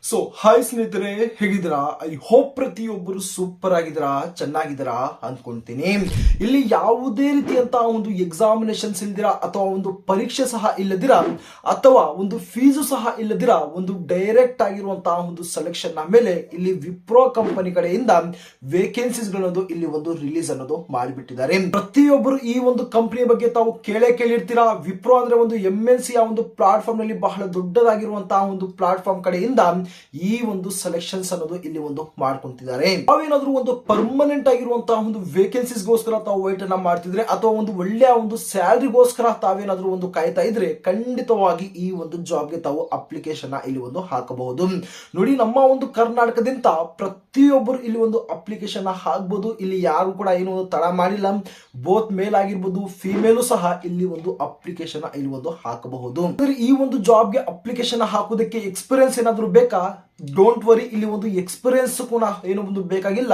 So hi ಸ್ನೇಹಿತರೆ, ಹೇಗಿದ್ದೀರಾ? I hope ಪ್ರತಿಯೊಬ್ಬರು ಸೂಪರ್ ಆಗಿದ್ದೀರಾ, ಚೆನ್ನಾಗಿದ್ದೀರಾ ಅನ್ಕೊಂತೀನಿ. ಇಲ್ಲಿ ಯಾವುದೇ ರೀತಿಯಂತಹ ಒಂದು ಎಕ್ಸಾಮಿನೇಷನ್ಸ್ ಇಲ್ದಿರಾ ಅಥವಾ ಒಂದು ಪರೀಕ್ಷೆ ಸಹ ಇಲ್ಲದಿರ ಅಥವಾ ಒಂದು ಫೀಸು ಸಹ ಇಲ್ಲದಿರ ಒಂದು ಡೈರೆಕ್ಟ್ ಆಗಿರುವಂತಹ ಒಂದು ಸೆಲೆಕ್ಷನ್ ನ ಮೇಲೆ ಇಲ್ಲಿ ವಿಪ್ರೋ ಕಂಪನಿ ಕಡೆಯಿಂದ ವೇಕೆನ್ಸೀಸ್ ಗಳನ್ನೋದು ಇಲ್ಲಿ ಒಂದು ರಿಲೀಸ್ ಅನ್ನೋದು ಮಾಡಿಬಿಟ್ಟಿದ್ದಾರೆ. ಪ್ರತಿಯೊಬ್ಬರು ಈ ಒಂದು ಕಂಪನಿಯ ಬಗ್ಗೆ ತಾವು ಕೇಳಿರ್ತೀರಾ. ವಿಪ್ರೋ ಅಂದ್ರೆ ಒಂದು MNC ಒಂದು ಪ್ಲಾಟ್ಫಾರ್ಮ್ ನಲ್ಲಿ ಬಹಳ ದೊಡ್ಡದಾಗಿರುವಂತಹ ಒಂದು ಪ್ಲಾಟ್ಫಾರ್ಮ್ ಕಡೆಯಿಂದ ಈ ಒಂದು ಸೆಲೆಕ್ಷನ್ಸ್ ಅನ್ನೋದು ಇಲ್ಲಿ ಒಂದು ಮಾಡ್ಕೊಂತಿದ್ದಾರೆ. ನಾವೇನಾದ್ರೂ ಒಂದು ಪರ್ಮನೆಂಟ್ ಆಗಿರುವಂತಹ ಒಂದು ವೇಕೆನ್ಸೀಸ್ ಗೋಸ್ಕರ ತಾವು ವೈಟ್ ಅನ್ನ ಮಾಡ್ತಿದ್ರೆ ಅಥವಾ ಒಂದು ಒಳ್ಳೆಯ ಒಂದು ಸ್ಯಾಲರಿಗೋಸ್ಕರ ತಾವೇನಾದ್ರೂ ಒಂದು ಕಾಯ್ತಾ ಇದ್ರೆ ಖಂಡಿತವಾಗಿ ಈ ಒಂದು ಜಾಬ್ಗೆ ತಾವು ಅಪ್ಲಿಕೇಶನ್ ಇಲ್ಲಿ ಒಂದು ಹಾಕಬಹುದು. ನೋಡಿ, ನಮ್ಮ ಒಂದು ಕರ್ನಾಟಕದಿಂದ ಪ್ರತಿಯೊಬ್ಬರು ಇಲ್ಲಿ ಒಂದು ಅಪ್ಲಿಕೇಶನ್ ಹಾಕಬಹುದು. ಇಲ್ಲಿ ಯಾರು ಕೂಡ ಏನು ತಡ ಮಾಡಿಲ್ಲ. ಬೋತ್ ಮೇಲ್ ಆಗಿರ್ಬೋದು, ಫಿಮೇಲು ಸಹ ಇಲ್ಲಿ ಒಂದು ಅಪ್ಲಿಕೇಶನ್ ಇಲ್ಲಿ ಒಂದು ಹಾಕಬಹುದು. ಈ ಒಂದು ಜಾಬ್ಗೆ ಅಪ್ಲಿಕೇಶನ್ ಹಾಕೋದಕ್ಕೆ ಎಕ್ಸ್ಪೀರಿಯನ್ಸ್ ಏನಾದ್ರು ಬೇಕಾ? ಡೋಂಟ್ ವರಿ, ಇಲ್ಲಿ ಒಂದು ಎಕ್ಸ್ಪೀರಿಯನ್ಸ್ ಕೂಡ ಏನು ಒಂದು ಬೇಕಾಗಿಲ್ಲ.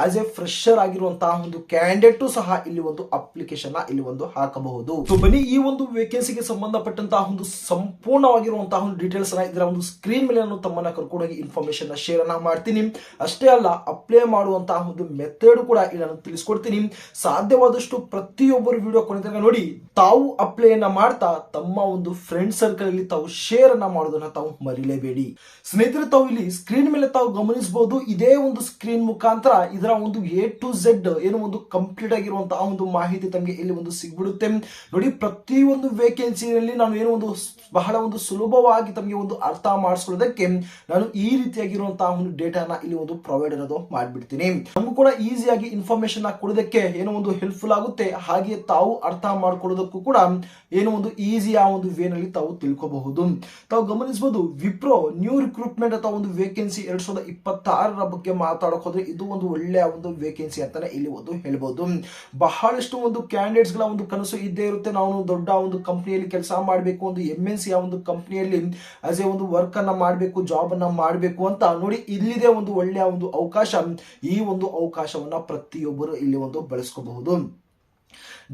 ಆಸ್ ಎ ಫ್ರೆಶರ್ ಆಗಿರುವಂತಹ ಒಂದು ಕ್ಯಾಂಡಿಡೇಟ್ ಸಹ ಇಲ್ಲಿ ಒಂದು ಅಪ್ಲಿಕೇಶನ್ ಇಲ್ಲಿ ಒಂದು ಹಾಕಬಹುದು. ಸೊ ಬನ್ನಿ, ಈ ಒಂದು ವೇಕೆನ್ಸಿಗೆ ಸಂಬಂಧಪಟ್ಟಂತಹ ಒಂದು ಸಂಪೂರ್ಣವಾಗಿರುವಂತಹ ಒಂದು ಡೀಟೇಲ್ಸ್ ಇದರ ಒಂದು ಸ್ಕ್ರೀನ್ ಮೇಲೆ ನಾನು ತಮ್ಮನ್ನ ಕರ್ಕೊಂಡೋಗಿ ಇನ್ಫಾರ್ಮೇಶನ್ ಶೇರ್ ಅನ್ನ ಮಾಡ್ತೀನಿ. ಅಷ್ಟೇ ಅಲ್ಲ, ಅಪ್ಲೈ ಮಾಡುವಂತಹ ಒಂದು ಮೆಥಡ್ ಕೂಡ ಇಲ್ಲಿ ನಾನು ತಿಳಿಸ್ಕೊಡ್ತೀನಿ. ಸಾಧ್ಯವಾದಷ್ಟು ಪ್ರತಿಯೊಬ್ಬರು ವಿಡಿಯೋ ಕೊನೆತನಕ ನೋಡಿ. ತಾವು ಅಪ್ಲೈ ಅನ್ನ ಮಾಡ್ತಾ ತಮ್ಮ ಒಂದು ಫ್ರೆಂಡ್ ಸರ್ಕಲ್ ಅಲ್ಲಿ ತಾವು ಶೇರ್ ಅನ್ನ ಮಾಡೋದನ್ನ ತಾವು ಮರಿಲೇಬೇಡಿ. ಸ್ನೇಹಿತರೆ, ತಾವು ಇಲ್ಲಿ ಸ್ಕ್ರೀನ್ ಮೇಲೆ ತಾವು ಗಮನಿಸಬಹುದು. ಇದೇ ಒಂದು ಸ್ಕ್ರೀನ್ ಮುಖಾಂತರ ಇದರ ಒಂದು A to Z ಏನು ಒಂದು ಕಂಪ್ಲೀಟ್ ಆಗಿರುವಂತಹ ಒಂದು ಮಾಹಿತಿ ತಮಗೆ ಇಲ್ಲಿ ಒಂದು ಸಿಗ್ಬಿಡುತ್ತೆ. ನೋಡಿ, ಪ್ರತಿಯೊಂದು ವೇಕೆನ್ಸಿಯಲ್ಲಿ ನಾನು ಏನು ಒಂದು ಬಹಳ ಒಂದು ಸುಲಭವಾಗಿ ತಮಗೆ ಒಂದು ಅರ್ಥ ಮಾಡಿಸ್ಕೊಳ್ಳೋದಕ್ಕೆ ನಾನು ಈ ರೀತಿಯಾಗಿರುವಂತಹ ಒಂದು ಡೇಟಾನ ಇಲ್ಲಿ ಒಂದು ಪ್ರೊವೈಡ್ ಅನ್ನೋದು ಮಾಡ್ಬಿಡ್ತೀನಿ. ನಮಗೂ ಕೂಡ ಈಸಿಯಾಗಿ ಇನ್ಫಾರ್ಮೇಶನ್ ಕೊಡೋದಕ್ಕೆ ಏನೋ ಒಂದು ಹೆಲ್ಪ್ಫುಲ್ ಆಗುತ್ತೆ. ಹಾಗೆ ತಾವು ಅರ್ಥ ಮಾಡ್ಕೊಳ್ಳೋದಕ್ಕೂ ಕೂಡ ಏನೋ ಒಂದು ಈಸಿ ಆ ಒಂದು ವೇನಲ್ಲಿ ತಾವು ತಿಳ್ಕೋಬಹುದು. ತಾವು ಗಮನಿಸಬಹುದು, ವಿಪ್ರೋ ನ್ಯೂ ರಿಕ್ರೂಟ್ಮೆಂಟ್ ಅಥವಾ ಒಂದು ವೇಕೆನ್ಸಿ 2026 ಬಗ್ಗೆ ಮಾತಾಡಕ್ ಹೋದ್ರೆ ಇದು ಒಂದು ಒಳ್ಳೆಯ ಒಂದು ವೇಕೆನ್ಸಿ ಅಂತಾನೆ ಇಲ್ಲಿ ಒಂದು ಹೇಳ್ಬಹುದು. ಬಹಳಷ್ಟು ಒಂದು ಕ್ಯಾಂಡಿಡೇಟ್ಸ್ ಗಳ ಒಂದು ಕನಸು ಇದ್ದೇ ಇರುತ್ತೆ. ನಾವು ದೊಡ್ಡ ಒಂದು ಕಂಪನಿಯಲ್ಲಿ ಕೆಲಸ ಮಾಡಬೇಕು, ಒಂದು MNC ಒಂದು ಕಂಪನಿಯಲ್ಲಿ ಆಸ್ ಎ ಒಂದು ವರ್ಕ್ ಅನ್ನ ಮಾಡಬೇಕು, ಜಾಬ್ ಅನ್ನ ಮಾಡಬೇಕು ಅಂತ. ನೋಡಿ, ಇಲ್ಲಿದೆ ಒಂದು ಒಳ್ಳೆಯ ಒಂದು ಅವಕಾಶ. ಈ ಒಂದು ಅವಕಾಶವನ್ನ ಪ್ರತಿಯೊಬ್ಬರು ಇಲ್ಲಿ ಒಂದು ಬಳಸ್ಕೋಬಹುದು.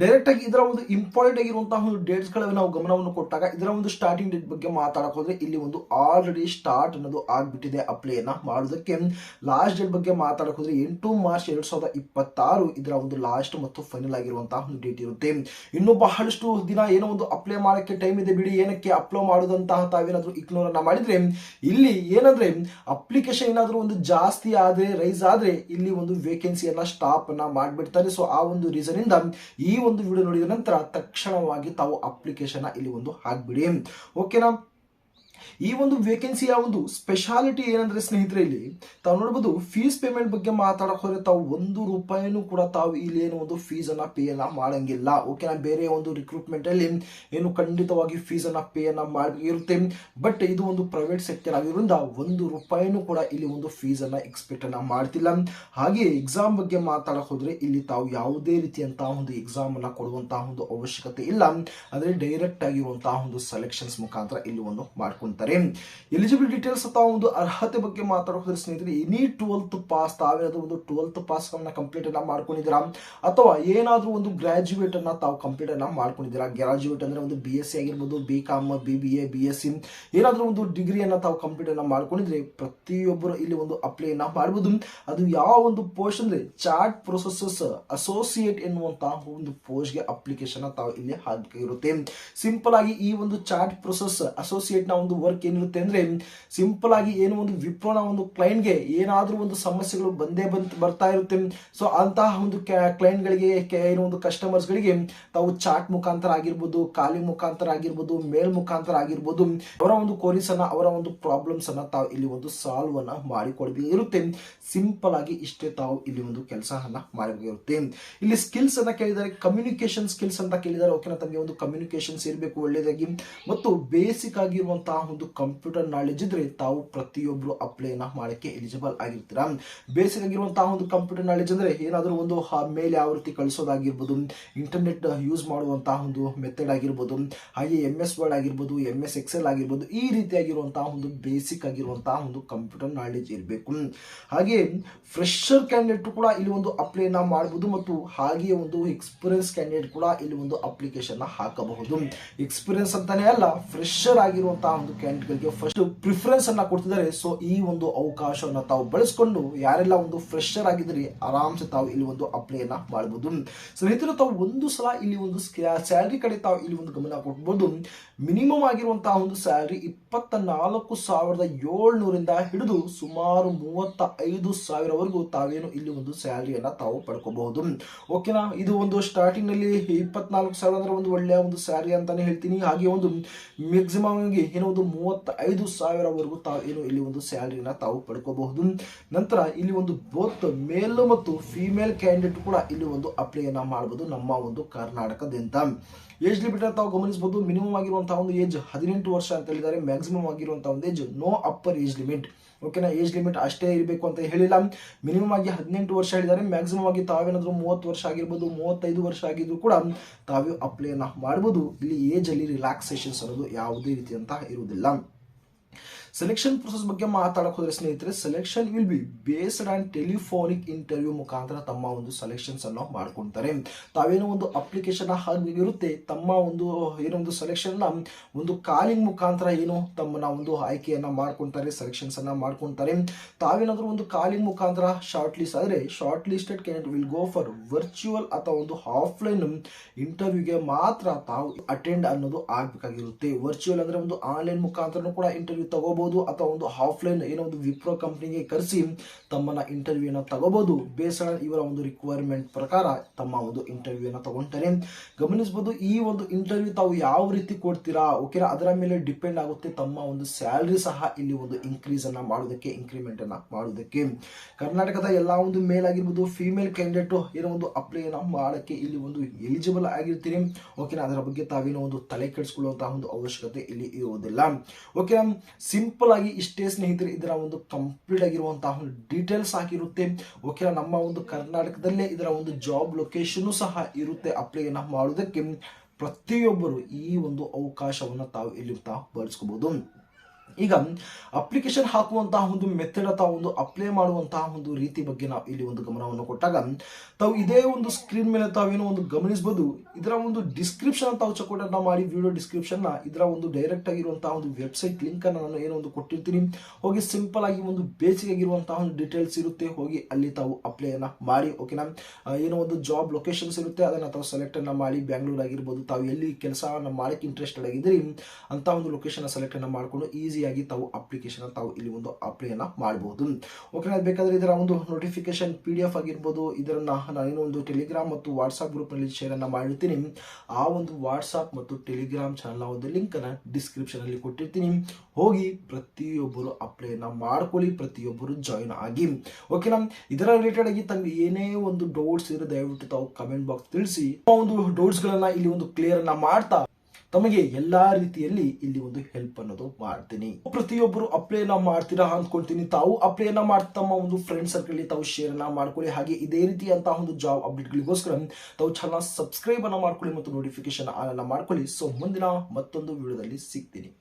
ಡೈರೆಕ್ಟ್ ಆಗಿ ಇದರ ಒಂದು ಇಂಪಾರ್ಟೆಂಟ್ ಆಗಿರುವಂತಹ ಒಂದು ಡೇಟ್ಸ್ ಗಳ ನಾವು ಗಮನವನ್ನು ಕೊಟ್ಟಾಗ ಇದರ ಒಂದು ಸ್ಟಾರ್ಟಿಂಗ್ ಡೇಟ್ ಬಗ್ಗೆ ಮಾತಾಡಕ್ ಹೋದ್ರೆ ಇಲ್ಲಿ ಒಂದು ಆಲ್ರೆಡಿ ಸ್ಟಾರ್ಟ್ ಅನ್ನೋದು ಆಗ್ಬಿಟ್ಟಿದೆ ಅಪ್ಲೈ ಅನ್ನ ಮಾಡೋದಕ್ಕೆ. ಲಾಸ್ಟ್ ಡೇಟ್ ಬಗ್ಗೆ ಮಾತಾಡಕ್ ಹೋದ್ರೆ 8 ಮಾರ್ಚ್ 2026 ಇದರ ಒಂದು ಲಾಸ್ಟ್ ಮತ್ತು ಫೈನಲ್ ಆಗಿರುವಂತಹ ಒಂದು ಡೇಟ್ ಇರುತ್ತೆ. ಇನ್ನು ಬಹಳಷ್ಟು ದಿನ ಏನೋ ಒಂದು ಅಪ್ಲೈ ಮಾಡಕ್ಕೆ ಟೈಮ್ ಇದೆ ಬಿಡಿ. ಏನಕ್ಕೆ ಅಪ್ಲೈ ಮಾಡೋದಂತಹ ತಾವೇನಾದ್ರೂ ಇಗ್ನೋರ್ ಅನ್ನ ಮಾಡಿದ್ರೆ ಇಲ್ಲಿ ಏನಂದ್ರೆ ಅಪ್ಲಿಕೇಶನ್ ಏನಾದ್ರೂ ಒಂದು ಜಾಸ್ತಿ ಆದ್ರೆ ರೈಸ್ ಆದ್ರೆ ಇಲ್ಲಿ ಒಂದು ವೇಕೆನ್ಸಿಯನ್ನ ಸ್ಟಾಪ್ ಅನ್ನ ಮಾಡ್ಬಿಡ್ತಾರೆ. ಸೊ ಆ ಒಂದು ರೀಸನ್ ಇಂದ ಈ ಒಂದು ವಿಡಿಯೋ ನೋಡಿದ ನಂತರ ತಕ್ಷಣವಾಗಿ ತಾವು ಅಪ್ಲಿಕೇಶನ್ ಇಲ್ಲಿ ಒಂದು ಹಾಕ್ಬಿಡಿ. ಓಕೆನಾ? ಈ ಒಂದು ವೇಕೆನ್ಸಿಯ ಒಂದು ಸ್ಪೆಷಾಲಿಟಿ ಏನಂದ್ರೆ ಸ್ನೇಹಿತರೆ, ಇಲ್ಲಿ ತಾವು ನೋಡಬಹುದು ಫೀಸ್ ಪೇಮೆಂಟ್ ಬಗ್ಗೆ ಮಾತಾಡಕ್ ಹೋದ್ರೆ ತಾವು ₹1 ಕೂಡ ತಾವು ಇಲ್ಲಿ ಏನು ಒಂದು ಫೀಸ್ ಅನ್ನ ಪೇ ಅನ್ನ ಮಾಡಂಗಿಲ್ಲ. ಓಕೆನಾ? ಬೇರೆ ಒಂದು ರಿಕ್ರೂಟ್ಮೆಂಟ್ ಅಲ್ಲಿ ಏನು ಖಂಡಿತವಾಗಿ ಫೀಸ್ ಅನ್ನ ಪೇ ಅನ್ನ ಮಾಡಿರುತ್ತೆ. ಬಟ್ ಇದು ಒಂದು ಪ್ರೈವೇಟ್ ಸೆಕ್ಟರ್ ಆಗಿರೋದ್ರಿಂದ ₹1 ಕೂಡ ಇಲ್ಲಿ ಒಂದು ಫೀಸ್ ಅನ್ನ ಎಕ್ಸ್ಪೆಕ್ಟ್ ಅನ್ನ ಮಾಡ್ತಿಲ್ಲ. ಹಾಗೆ ಎಕ್ಸಾಮ್ ಬಗ್ಗೆ ಮಾತಾಡಕ್ ಹೋದ್ರೆ ಇಲ್ಲಿ ತಾವು ಯಾವುದೇ ರೀತಿಯಂತಹ ಒಂದು ಎಕ್ಸಾಮ್ ಅನ್ನ ಕೊಡುವಂತಹ ಒಂದು ಅವಶ್ಯಕತೆ ಇಲ್ಲ. ಅಂದ್ರೆ ಡೈರೆಕ್ಟ್ ಆಗಿರುವಂತಹ ಒಂದು ಸೆಲೆಕ್ಷನ್ಸ್ ಮುಖಾಂತರ ಇಲ್ಲಿ ಒಂದು ಮಾಡ್ಕೊಂತಾರೆ. ಎಲಿಜಿಬಲ್ ಡೀಟೇಲ್ಸ್ ಅಥವಾ ಒಂದು ಅರ್ಹತೆ ಬಗ್ಗೆ ಮಾತಾಡೋದ್ರೆ ಸ್ನೇಹಿತರೆ, ಎನಿ 12th ಪಾಸ್, ತಾವೇನಾದ್ರೂ ಒಂದು 12th ಪಾಸ್ ಕಂಪ್ಲೀಟ್ ಅನ್ನ ಮಾಡ್ಕೊಂಡಿದ್ದೀರಾ ಅಥವಾ ಏನಾದ್ರೂ ಒಂದು ಗ್ರಾಜುಯೇಟ್ ಅನ್ನ ತಾವು ಕಂಪ್ಲೀಟ್ ಅನ್ನ ಮಾಡ್ಕೊಂಡಿದ್ದೀರಾ. ಗ್ರಾಜುಯೇಟ್ ಅಂದ್ರೆ ಒಂದು BSc ಆಗಿರ್ಬೋದು, BCom, BBA, BSc ಏನಾದ್ರೂ ಒಂದು ಡಿಗ್ರಿಯನ್ನ ತಾವು ಕಂಪ್ಲೀಟ್ ಅನ್ನ ಮಾಡ್ಕೊಂಡಿದ್ರೆ ಪ್ರತಿಯೊಬ್ಬರು ಇಲ್ಲಿ ಒಂದು ಅಪ್ಲೈ ಅನ್ನ ಮಾಡಬಹುದು. ಅದು ಯಾವ ಒಂದು ಪೋಸ್ಟ್ ಅಂದ್ರೆ ಚಾರ್ಟ್ ಪ್ರೊಸೆಸಸ್ ಅಸೋಸಿಯೇಟ್ ಎನ್ನುವಂತಹ ಒಂದು ಪೋಸ್ಟ್ ಗೆ ಅಪ್ಲಿಕೇಶನ್ ತಾವು ಇಲ್ಲಿ ಹಾಕಿರುತ್ತೆ. ಸಿಂಪಲ್ ಆಗಿ ಈ ಒಂದು ಚಾರ್ಟ್ ಪ್ರೊಸೆಸ್ ಅಸೋಸಿಯೇಟ್ ನ ಒಂದು ವರ್ಕ್ ಏನಿರುತ್ತೆ ಅಂದ್ರೆ ಸಿಂಪಲ್ ಆಗಿ ಏನು ಒಂದು ವಿಪ್ರೋನ ಒಂದು ಕ್ಲೈಂಟ್ ಗೆ ಏನಾದ್ರೂ ಒಂದು ಸಮಸ್ಯೆಗಳು ಬರ್ತಾ ಇರುತ್ತೆ. ಸೊ ಅಂತಹ ಒಂದು ಕ್ಲೈಂಟ್ ಗಳಿಗೆ ಏನು ಒಂದು ಕಸ್ಟಮರ್ಸ್ ಗಳಿಗೆ ತಾವು ಚಾಟ್ ಮುಖಾಂತರ ಆಗಿರ್ಬೋದು, ಕಾಲಿಂಗ್ ಮುಖಾಂತರ ಆಗಿರ್ಬೋದು, ಮೇಲ್ ಮುಖಾಂತರ ಆಗಿರ್ಬೋದು, ಅವರ ಒಂದು ಕ್ವರೀಸ್ ಅನ್ನ, ಅವರ ಒಂದು ಪ್ರಾಬ್ಲಮ್ಸ್ ಅನ್ನ ತಾವು ಇಲ್ಲಿ ಒಂದು ಸಾಲ್ವ್ ಅನ್ನ ಮಾಡಿಕೊಡಬೇಕು ಇರುತ್ತೆ. ಸಿಂಪಲ್ ಆಗಿ ಇಷ್ಟೇ ತಾವು ಇಲ್ಲಿ ಒಂದು ಕೆಲಸ ಅನ್ನ ಮಾಡಬೇಕಿರುತ್ತೆ. ಇಲ್ಲಿ ಸ್ಕಿಲ್ಸ್ ಅನ್ನ ಕೇಳಿದ್ದಾರೆ, ಕಮ್ಯುನಿಕೇಶನ್ ಸ್ಕಿಲ್ಸ್ ಅಂತ ಕೇಳಿದ್ದಾರೆ. ಓಕೆನಾ? ತಮಗೆ ಒಂದು ಕಮ್ಯುನಿಕೇಶನ್ಸ್ ಇರಬೇಕು ಒಳ್ಳೆಯದಾಗಿ ಮತ್ತು ಬೇಸಿಕ್ ಆಗಿರುವಂತಹ ಒಂದು ಕಂಪ್ಯೂಟರ್ ನಾಲೆಜ್ ಇದ್ರೆ ತಾವು ಪ್ರತಿಯೊಬ್ಬರು ಅಪ್ಲೈ ಮಾಡಕ್ಕೆ ಎಲಿಜಿಬಲ್ ಆಗಿರ್ತೀರಾ. ಬೇಸಿಕ್ ಆಗಿರುವಂತಹ ಒಂದು ಕಂಪ್ಯೂಟರ್ ನಾಲೆಜ್ ಅಂದ್ರೆ ಏನಾದರೂ ಒಂದು ಮೇಲ್ ಯಾವ ರೀತಿ ಕಳಿಸೋದಾಗಿರ್ಬೋದು, ಇಂಟರ್ನೆಟ್ ಯೂಸ್ ಮಾಡುವಂತಹ ಒಂದು ಮೆಥಡ್ ಆಗಿರ್ಬೋದು, ಹಾಗೆ MS ವರ್ಡ್ ಆಗಿರ್ಬೋದು, MS Excel ಆಗಿರ್ಬೋದು, ಈ ರೀತಿಯಾಗಿರುವಂತಹ ಒಂದು ಬೇಸಿಕ್ ಆಗಿರುವಂತಹ ಒಂದು ಕಂಪ್ಯೂಟರ್ ನಾಲೆಜ್ ಇರಬೇಕು. ಹಾಗೆ ಫ್ರೆಶರ್ ಕ್ಯಾಂಡಿಡೇಟ್ ಕೂಡ ಇಲ್ಲಿ ಒಂದು ಅಪ್ಲೈ ಮಾಡಬಹುದು ಮತ್ತು ಹಾಗೆ ಒಂದು ಎಕ್ಸ್ಪೀರಿಯನ್ಸ್ ಕ್ಯಾಂಡಿಡೇಟ್ ಕೂಡ ಇಲ್ಲಿ ಒಂದು ಅಪ್ಲಿಕೇಶನ್ ಹಾಕಬಹುದು. ಎಕ್ಸ್ಪೀರಿಯನ್ಸ್ ಅಂತಾನೆ ಅಲ್ಲ, ಫ್ರೆಶರ್ ಆಗಿರುವಂತಹ ಒಂದು ಕ್ಯಾಂಡಿಡೇಟ್ಗಳಿಗೆ ಫಸ್ಟ್ ಪ್ರಿಫರೆನ್ಸ್ ಅನ್ನ ಕೊಡ್ತಿದ್ದಾರೆ. ಸೊ ಈ ಒಂದು ಅವಕಾಶವನ್ನ ತಾವು ಬಳಸಿಕೊಂಡು ಯಾರೆಲ್ಲ ಒಂದು ಫ್ರೆಶರ್ ಆಗಿದ್ರಿ ಆರಾಮ್ಸೆ ತಾವು ಇಲ್ಲಿ ಒಂದು ಅಪ್ಲೈ ಅನ್ನ ಮಾಡಬಹುದು. ಸ್ನೇಹಿತರು, ತಾವು ಒಂದು ಸಲ ಇಲ್ಲಿ ಒಂದು ಸ್ಯಾಲರಿ ಕಡೆ ತಾವು ಇಲ್ಲಿ ಒಂದು ಗಮನ ಕೊಡ್ಬೋದು. ಮಿನಿಮಮ್ ಆಗಿರುವಂತಹ ಒಂದು ಸ್ಯಾಲರಿ 24,700 ಹಿಡಿದು ಸುಮಾರು 35,000ವರೆಗೂ ತಾವೇನು ಇಲ್ಲಿ ಒಂದು ಸ್ಯಾಲರಿಯನ್ನ ತಾವು ಪಡ್ಕೋಬಹುದು. ಓಕೆನಾ, ಇದು ಒಂದು ಸ್ಟಾರ್ಟಿಂಗ್ ನಲ್ಲಿ 24,000 ಅಂದ್ರೆ ಒಂದು ಒಳ್ಳೆಯ ಒಂದು ಸ್ಯಾಲರಿ ಅಂತಾನೆ ಹೇಳ್ತೀನಿ. ಹಾಗೆ ಒಂದು ಮ್ಯಾಕ್ಸಿಮಮ್ ಆಗಿ ಏನೋ ಒಂದು 35,000ವರೆಗೂ ತಾವು ಏನು ಇಲ್ಲಿ ಒಂದು ಸ್ಯಾಲರಿನ ತಾವು ಪಡ್ಕೋಬಹುದು. ನಂತರ ಇಲ್ಲಿ ಒಂದು ಬೋತ್ ಮೇಲ್ ಮತ್ತು ಫಿಮೇಲ್ ಕ್ಯಾಂಡಿಡೇಟ್ ಕೂಡ ಇಲ್ಲಿ ಒಂದು ಅಪ್ಲೈ ಅನ್ನ ಮಾಡಬಹುದು ನಮ್ಮ ಒಂದು ಕರ್ನಾಟಕದಿಂದ. ಏಜ್ ಲಿಮಿಟ್ ತಾವು ಗಮನಿಸಬಹುದು. ಮಿನಿಮಮ್ ಆಗಿರುವಂತಹ ಒಂದು ಏಜ್ 18 ವರ್ಷ ಅಂತ ಹೇಳಿದ್ದಾರೆ. ಮ್ಯಾಕ್ಸಿಮಮ್ ಆಗಿರುವಂತಹ ಒಂದು age no upper age limit. ಓಕೆನಾ, ಏಜ್ ಲಿಮಿಟ್ ಅಷ್ಟೇ ಇರಬೇಕು ಅಂತ ಹೇಳಿಲ್ಲ. ಮಿನಿಮಮ್ ಆಗಿ 18 ವರ್ಷ ಹೇಳಿದ್ದಾರೆ. ಮ್ಯಾಕ್ಸಿಮಮ್ ಆಗಿ ತಾವೇನಾದ್ರೂ 30 ವರ್ಷ ಆಗಿರ್ಬೋದು, 35 ವರ್ಷ ಆಗಿದ್ರು ಕೂಡ ತಾವೇ ಅಪ್ಲೈ ಅನ್ನ ಮಾಡಬಹುದು. ಇಲ್ಲಿ ಏಜ್ ಅಲ್ಲಿ ರಿಲ್ಯಾಕ್ಸೇಷನ್ಸ್ ಅನ್ನೋದು ಯಾವುದೇ ರೀತಿಯಂತಹ ಇರುವುದಿಲ್ಲ. ಸೆಲೆಕ್ಷನ್ ಪ್ರೊಸೆಸ್ ಬಗ್ಗೆ ಮಾತಾಡಕ್ ಹೋದ್ರೆ ಸ್ನೇಹಿತರೆ, selection will be based on telephonic interview ಮುಖಾಂತರ ತಮ್ಮ ಒಂದು ಸೆಲೆಕ್ಷನ್ಸ್ ಅನ್ನು ಮಾಡ್ಕೊಂತಾರೆ. ತಾವೇನೋ ಒಂದು ಅಪ್ಲಿಕೇಶನ್ ಆಗಿರುತ್ತೆ, ತಮ್ಮ ಒಂದು ಏನೋ ಒಂದು ಸೆಲೆಕ್ಷನ್ ನ ಒಂದು ಕಾಲಿಂಗ್ ಮುಖಾಂತರ ಏನು ತಮ್ಮನ್ನ ಒಂದು ಆಯ್ಕೆಯನ್ನ ಮಾಡ್ಕೊಂತಾರೆ, ಸೆಲೆಕ್ಷನ್ಸ್ ಅನ್ನ ಮಾಡ್ಕೊಂತಾರೆ. ತಾವೇನಾದ್ರೂ ಒಂದು ಕಾಲಿಂಗ್ ಮುಖಾಂತರ ಶಾರ್ಟ್ ಲಿಸ್ಟ್ ಆದ್ರೆ short listed candidate will go for virtual ಅಥವಾ ಒಂದು ಆಫ್ಲೈನ್ ಇಂಟರ್ವ್ಯೂಗೆ ಮಾತ್ರ ತಾವು ಅಟೆಂಡ್ ಅನ್ನೋದು ಆಗ್ಬೇಕಾಗಿರುತ್ತೆ. ವರ್ಚುವಲ್ ಅಂದ್ರೆ ಒಂದು ಆನ್ಲೈನ್ ಮುಖಾಂತರ ಕೂಡ ಇಂಟರ್ವ್ಯೂ ತಗೋಬಹುದು ಅಥವಾ ಒಂದು ಆಫ್ಲೈನ್ ಏನೋ ಒಂದು ವಿಪ್ರೋ ಕಂಪನಿಗೆ ಕರೆಸಿ ತಮ್ಮನ್ನ ಇಂಟರ್ವ್ಯೂ ಅನ್ನ ತಗೋಬಹುದು. ಬೇಸ್ಡ್ ಇವರ ಒಂದು ರಿಕ್ವೈರ್ಮೆಂಟ್ ಪ್ರಕಾರ ತಮ್ಮ ಒಂದು ಇಂಟರ್ವ್ಯೂ ಅನ್ನ ತಗೊಂತಾರೆ. ಗಮನಿಸಬಹುದು, ಈ ಒಂದು ಇಂಟರ್ವ್ಯೂ ತಾವು ಯಾವ ರೀತಿ ಕೊಡ್ತೀರಾ, ಓಕೆನಾ, ಅದರ ಮೇಲೆ ಡಿಪೆಂಡ್ ಆಗುತ್ತೆ ತಮ್ಮ ಒಂದು ಸ್ಯಾಲರಿ ಸಹ ಇಲ್ಲಿ ಒಂದು ಇನ್ಕ್ರೀಸ್ ಅನ್ನ ಮಾಡೋದಕ್ಕೆ, ಇನ್ಕ್ರಿಮೆಂಟ್ ಅನ್ನ ಮಾಡೋದಕ್ಕೆ. ಕರ್ನಾಟಕದ ಎಲ್ಲಾ ಒಂದು ಮೇಲ್ ಆಗಿರ್ಬೋದು, ಫಿಮೇಲ್ ಕ್ಯಾಂಡಿಡೇಟ್ ಏನೋ ಒಂದು ಅಪ್ಲೈ ಅನ್ನ ಮಾಡಕ್ಕೆ ಇಲ್ಲಿ ಒಂದು ಎಲಿಜಿಬಲ್ ಆಗಿರ್ತೀರಿ. ಓಕೆನಾ, ಅದರ ಬಗ್ಗೆ ತಾವೇನೋ ಒಂದು ತಲೆ ಕೆಡಿಸಿಕೊಳ್ಳುವಂತಹ ಒಂದು ಅವಶ್ಯಕತೆ ಇಲ್ಲಿ ಇರುವುದಿಲ್ಲ. ಓಕೆನಾ, ಸಿಂಪಲ್ ಆಗಿ ಇಷ್ಟೇ ಸ್ನೇಹಿತರೆ ಇದರ ಒಂದು ಕಂಪ್ಲೀಟ್ ಆಗಿರುವಂತಹ ಡೀಟೇಲ್ಸ್ ಆಗಿರುತ್ತೆ. ಓಕೆ, ನಮ್ಮ ಒಂದು ಕರ್ನಾಟಕದಲ್ಲೇ ಇದರ ಒಂದು ಜಾಬ್ ಲೊಕೇಶನ್ ಸಹ ಇರುತ್ತೆ. ಅಪ್ಲೈ ಅನ್ನ ಮಾಡೋದಕ್ಕೆ ಪ್ರತಿಯೊಬ್ಬರು ಈ ಒಂದು ಅವಕಾಶವನ್ನು ತಾವು ಇಲ್ಲಿ ತಾವು ಬಳಸ್ಕೋಬಹುದು. ಈಗ ಅಪ್ಲಿಕೇಶನ್ ಹಾಕುವಂತಹ ಒಂದು ಮೆಥಡ್ ಅಥವಾ ಒಂದು ಅಪ್ಲೈ ಮಾಡುವಂತಹ ಒಂದು ರೀತಿ ಬಗ್ಗೆ ನಾವು ಇಲ್ಲಿ ಒಂದು ಗಮನವನ್ನು ಕೊಟ್ಟಾಗ ತಾವು ಇದೇ ಒಂದು ಸ್ಕ್ರೀನ್ ಮೇಲೆ ತಾವೇನೋ ಒಂದು ಗಮನಿಸಬಹುದು. ಇದರ ಒಂದು ಡಿಸ್ಕ್ರಿಪ್ಷನ್ ತಾವು ಚೆಕ್ಔಟ್ ಮಾಡಿ ವಿಡಿಯೋ ಡಿಸ್ಕ್ರಿಪ್ಷನ್ ಇದರ ಒಂದು ಡೈರೆಕ್ಟ್ ಆಗಿರುವಂತಹ ಒಂದು ವೆಬ್ಸೈಟ್ ಲಿಂಕ್ ಅನ್ನು ನಾನು ಏನೋ ಒಂದು ಕೊಟ್ಟಿರ್ತೀನಿ. ಹೋಗಿ ಸಿಂಪಲ್ ಆಗಿ ಒಂದು ಬೇಸಿಕ್ ಆಗಿರುವಂತಹ ಒಂದು ಡೀಟೇಲ್ಸ್ ಇರುತ್ತೆ, ಹೋಗಿ ಅಲ್ಲಿ ತಾವು ಅಪ್ಲೈ ಅನ್ನ ಮಾಡಿ. ಓಕೆನಾ, ಏನೋ ಒಂದು ಜಾಬ್ ಲೊಕೇಶನ್ಸ್ ಇರುತ್ತೆ, ಅದನ್ನ ತಾವು ಸೆಲೆಕ್ಟ್ ಅನ್ನ ಮಾಡಿ. ಬ್ಯಾಂಗ್ಳೂರ್ ಆಗಿರ್ಬೋದು, ತಾವು ಎಲ್ಲಿ ಕೆಲಸವನ್ನು ಮಾಡಕ್ಕೆ ಇಂಟ್ರೆಸ್ಟೆಡ್ ಆಗಿದ್ದೀರಿ ಅಂತ ಒಂದು ಲೊಕೇಶನ್ ಸೆಲೆಕ್ಟ್ ಅನ್ನ ಮಾಡಿಕೊಂಡು ಈಸಿಯಾಗಿ ತಾವು ಅಪ್ಲಿಕೇಶನ್ ತಾವು ಇಲ್ಲಿ ಒಂದು ಅಪ್ಲೈ ಅನ್ನ ಮಾಡಬಹುದು. ಓಕೆನಾ, ಬೇಕಾದ್ರೆ ಇದರ ಒಂದು ನೋಟಿಫಿಕೇಶನ್ PDF ಆಗಿರ್ಬೋದು, ಇದರನ್ನ ನಾನೇನೋ ಒಂದು ಟೆಲಿಗ್ರಾಮ್ ಮತ್ತು ವಾಟ್ಸ್ಆಪ್ ಗ್ರೂಪ್ ನಲ್ಲಿ ಶೇರ್ ಅನ್ನ ಮಾಡಿರ್ತೀನಿ. ಆ ಒಂದು ವಾಟ್ಸ್ಆಪ್ ಮತ್ತು ಟೆಲಿಗ್ರಾಮ್ ಚಾನಲ್ ಒಂದು ಲಿಂಕ್ ಅನ್ನ ಡಿಸ್ಕ್ರಿಪ್ಷನ್ ಅಲ್ಲಿ ಕೊಟ್ಟಿರ್ತೀನಿ. ಹೋಗಿ ಪ್ರತಿಯೊಬ್ಬರು ಅಪ್ಲೈ ಅನ್ನ ಮಾಡ್ಕೊಳ್ಳಿ, ಪ್ರತಿಯೊಬ್ಬರು ಜಾಯಿನ್ ಆಗಿ. ಓಕೆನಾ, ಇದರ ರಿಲೇಟೆಡ್ ಆಗಿ ತಮಗೆ ಏನೇ ಒಂದು ಡೌಟ್ಸ್ ಇರೋ ದಯವಿಟ್ಟು ತಾವು ಕಮೆಂಟ್ ಬಾಕ್ಸ್ ತಿಳಿಸಿ. ಒಂದು ಡೌಟ್ಸ್ ಗಳನ್ನ ಇಲ್ಲಿ ಒಂದು ಕ್ಲಿಯರ್ ಅನ್ನ ಮಾಡ್ತಾ ತಮಗೆ ಎಲ್ಲಾ ರೀತಿಯಲ್ಲಿ ಇಲ್ಲಿ ಒಂದು ಹೆಲ್ಪ್ ಅನ್ನೋದು ಮಾಡ್ತೀನಿ. ಪ್ರತಿಯೊಬ್ಬರು ಅಪ್ಲೈ ಅನ್ನ ಮಾಡ್ತೀರಾ ಅನ್ಕೊಳ್ತೀನಿ. ತಾವು ಅಪ್ಲೈ ಅನ್ನ ಮಾಡಿ ತಮ್ಮ ಒಂದು ಫ್ರೆಂಡ್ ಸರ್ಕಲ್ ತಾವು ಶೇರ್ ಅನ್ನ ಮಾಡ್ಕೊಳ್ಳಿ. ಹಾಗೆ ಇದೇ ರೀತಿಯಂತಹ ಒಂದು ಜಾಬ್ ಅಪ್ಡೇಟ್ ಗಳಿಗೋಸ್ಕರ ತಾವು ಚಾನಲ್ ಸಬ್ಸ್ಕ್ರೈಬ್ ಅನ್ನ ಮಾಡ್ಕೊಳ್ಳಿ ಮತ್ತು ನೋಟಿಫಿಕೇಶನ್ ಆನ್ ಅನ್ನ ಮಾಡ್ಕೊಳ್ಳಿ. ಸೊ ಮುಂದಿನ ಮತ್ತೊಂದು ವಿಡಿಯೋದಲ್ಲಿ ಸಿಗ್ತೀನಿ.